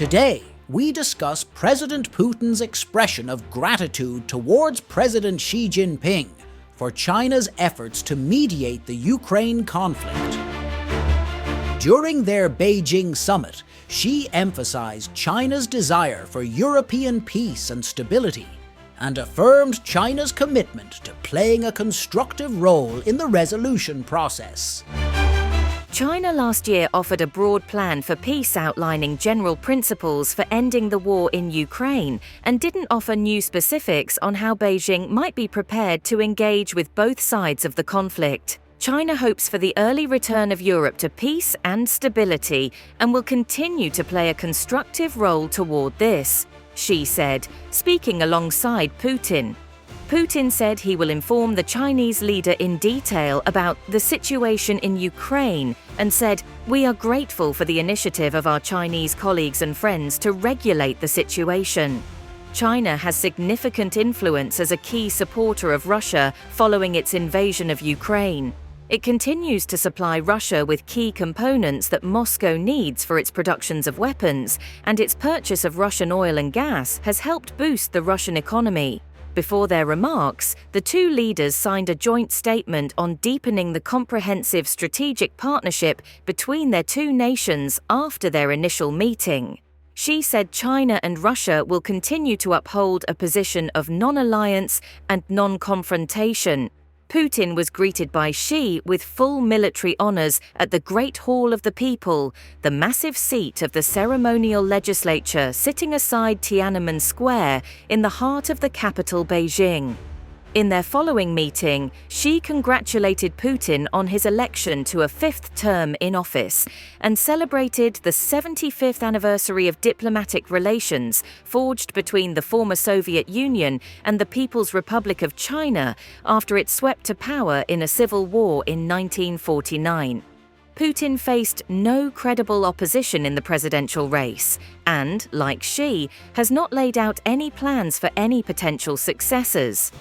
Today, we discuss President Putin's expression of gratitude towards President Xi Jinping for China's efforts to mediate the Ukraine conflict. During their Beijing summit, Xi emphasized China's desire for European peace and stability, and affirmed China's commitment to playing a constructive role in the resolution process. China last year offered a broad plan for peace outlining general principles for ending the war in Ukraine and didn't offer new specifics on how Beijing might be prepared to engage with both sides of the conflict. China hopes for the early return of Europe to peace and stability and will continue to play a constructive role toward this, Xi said, speaking alongside Putin. Putin said he will inform the Chinese leader in detail about the situation in Ukraine and said, "We are grateful for the initiative of our Chinese colleagues and friends to regulate the situation." China has significant influence as a key supporter of Russia following its invasion of Ukraine. It continues to supply Russia with key components that Moscow needs for its productions of weapons, and its purchase of Russian oil and gas has helped boost the Russian economy. Before their remarks, the two leaders signed a joint statement on deepening the comprehensive strategic partnership between their two nations after their initial meeting. Xi said China and Russia will continue to uphold a position of non-alliance and non-confrontation. Putin was greeted by Xi with full military honors at the Great Hall of the People, the massive seat of the ceremonial legislature sitting aside Tiananmen Square in the heart of the capital Beijing. In their following meeting, Xi congratulated Putin on his election to a fifth term in office and celebrated the 75th anniversary of diplomatic relations forged between the former Soviet Union and the People's Republic of China after it swept to power in a civil war in 1949. Putin faced no credible opposition in the presidential race and, like Xi, has not laid out any plans for any potential successors.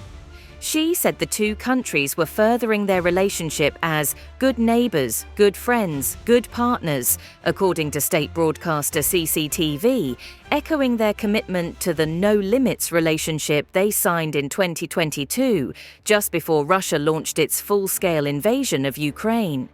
Xi said the two countries were furthering their relationship as good neighbors, good friends, good partners, according to state broadcaster CCTV, echoing their commitment to the no-limits relationship they signed in 2022, just before Russia launched its full-scale invasion of Ukraine.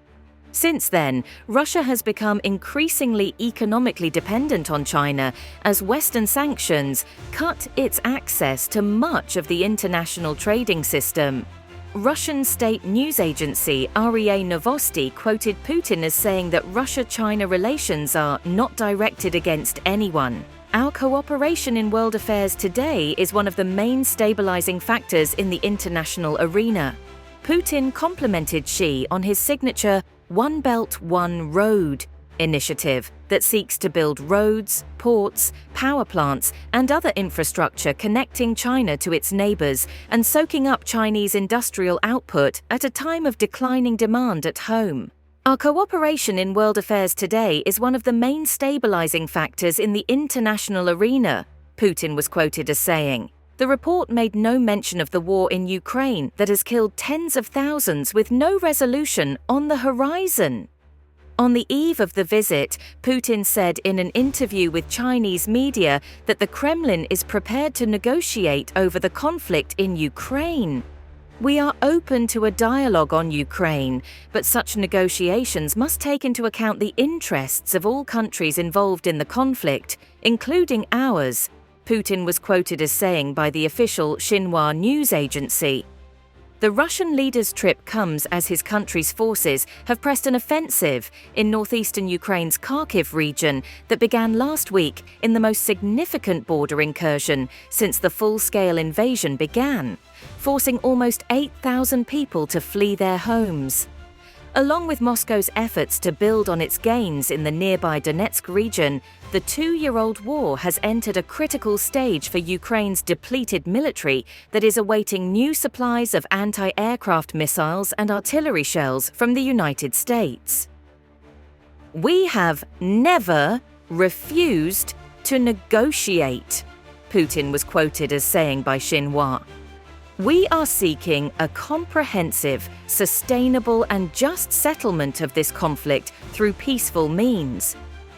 Since then, Russia has become increasingly economically dependent on China as Western sanctions cut its access to much of the international trading system. Russian state news agency RIA Novosti quoted Putin as saying that Russia-China relations are not directed against anyone. Our cooperation in world affairs today is one of the main stabilizing factors in the international arena. Putin complimented Xi on his signature One Belt, One Road initiative that seeks to build roads, ports, power plants, and other infrastructure connecting China to its neighbors and soaking up Chinese industrial output at a time of declining demand at home. Our cooperation in world affairs today is one of the main stabilizing factors in the international arena, Putin was quoted as saying. The report made no mention of the war in Ukraine that has killed tens of thousands with no resolution on the horizon. On the eve of the visit, Putin said in an interview with Chinese media that the Kremlin is prepared to negotiate over the conflict in Ukraine. "We are open to a dialogue on Ukraine, but such negotiations must take into account the interests of all countries involved in the conflict, including ours," Putin was quoted as saying by the official Xinhua news agency. The Russian leader's trip comes as his country's forces have pressed an offensive in northeastern Ukraine's Kharkiv region that began last week in the most significant border incursion since the full-scale invasion began, forcing almost 8,000 people to flee their homes. Along with Moscow's efforts to build on its gains in the nearby Donetsk region, the two-year-old war has entered a critical stage for Ukraine's depleted military that is awaiting new supplies of anti-aircraft missiles and artillery shells from the United States. "We have never refused to negotiate," Putin was quoted as saying by Xinhua. "We are seeking a comprehensive, sustainable and just settlement of this conflict through peaceful means.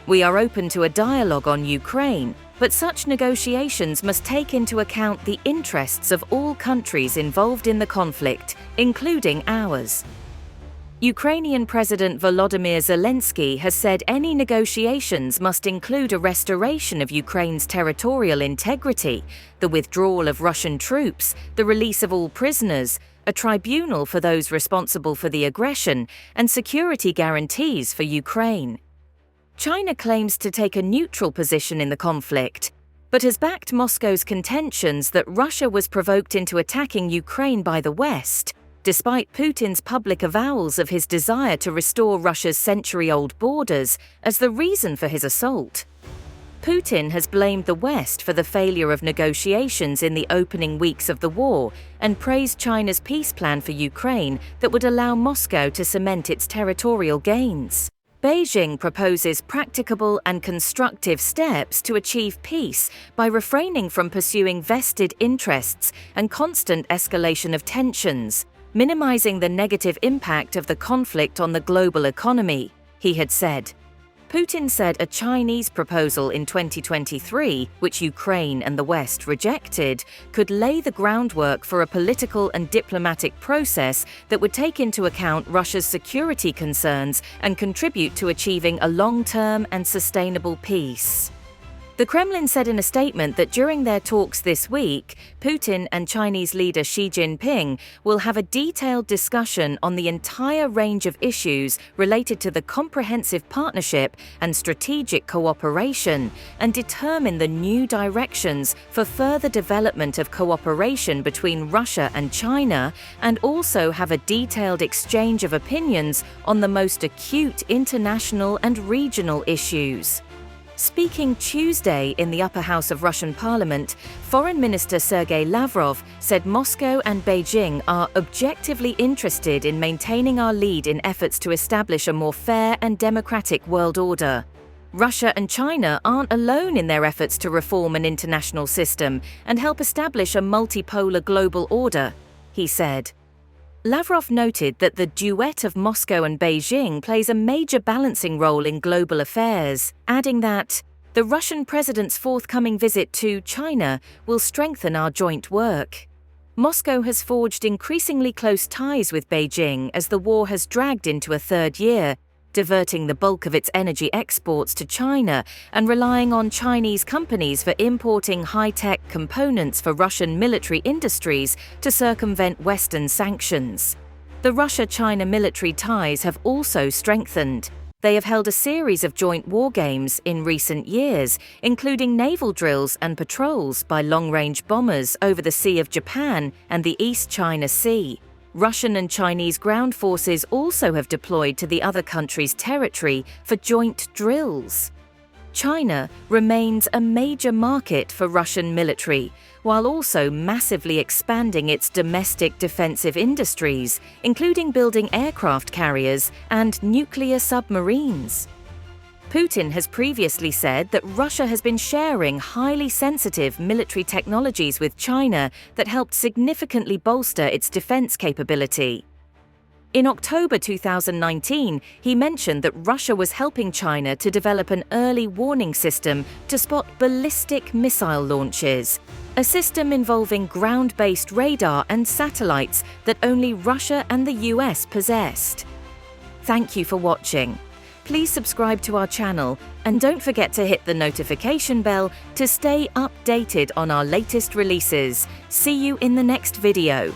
"We are open to a dialogue on Ukraine, but such negotiations must take into account the interests of all countries involved in the conflict, including ours." Ukrainian President Volodymyr Zelensky has said any negotiations must include a restoration of Ukraine's territorial integrity, the withdrawal of Russian troops, the release of all prisoners, a tribunal for those responsible for the aggression, and security guarantees for Ukraine. China claims to take a neutral position in the conflict, but has backed Moscow's contentions that Russia was provoked into attacking Ukraine by the West, despite Putin's public avowals of his desire to restore Russia's century-old borders as the reason for his assault. Putin has blamed the West for the failure of negotiations in the opening weeks of the war and praised China's peace plan for Ukraine that would allow Moscow to cement its territorial gains. Beijing proposes practicable and constructive steps to achieve peace by refraining from pursuing vested interests and constant escalation of tensions, minimizing the negative impact of the conflict on the global economy, he had said. Putin said a Chinese proposal in 2023, which Ukraine and the West rejected, could lay the groundwork for a political and diplomatic process that would take into account Russia's security concerns and contribute to achieving a long-term and sustainable peace. The Kremlin said in a statement that during their talks this week, Putin and Chinese leader Xi Jinping will have a detailed discussion on the entire range of issues related to the comprehensive partnership and strategic cooperation and determine the new directions for further development of cooperation between Russia and China, and also have a detailed exchange of opinions on the most acute international and regional issues. Speaking Tuesday in the upper house of Russian parliament, Foreign Minister Sergei Lavrov said Moscow and Beijing are objectively interested in maintaining our lead in efforts to establish a more fair and democratic world order. Russia and China aren't alone in their efforts to reform an international system and help establish a multipolar global order, he said. Lavrov noted that the duet of Moscow and Beijing plays a major balancing role in global affairs, adding that the Russian president's forthcoming visit to China will strengthen our joint work. Moscow has forged increasingly close ties with Beijing as the war has dragged into a third year, diverting the bulk of its energy exports to China and relying on Chinese companies for importing high-tech components for Russian military industries to circumvent Western sanctions. The Russia-China military ties have also strengthened. They have held a series of joint war games in recent years, including naval drills and patrols by long-range bombers over the Sea of Japan and the East China Sea. Russian and Chinese ground forces also have deployed to the other countries' territory for joint drills. China remains a major market for Russian military, while also massively expanding its domestic defensive industries, including building aircraft carriers and nuclear submarines. Putin has previously said that Russia has been sharing highly sensitive military technologies with China that helped significantly bolster its defense capability. In October 2019, he mentioned that Russia was helping China to develop an early warning system to spot ballistic missile launches, a system involving ground-based radar and satellites that only Russia and the US possessed. Thank you for watching. Please subscribe to our channel and don't forget to hit the notification bell to stay updated on our latest releases. See you in the next video.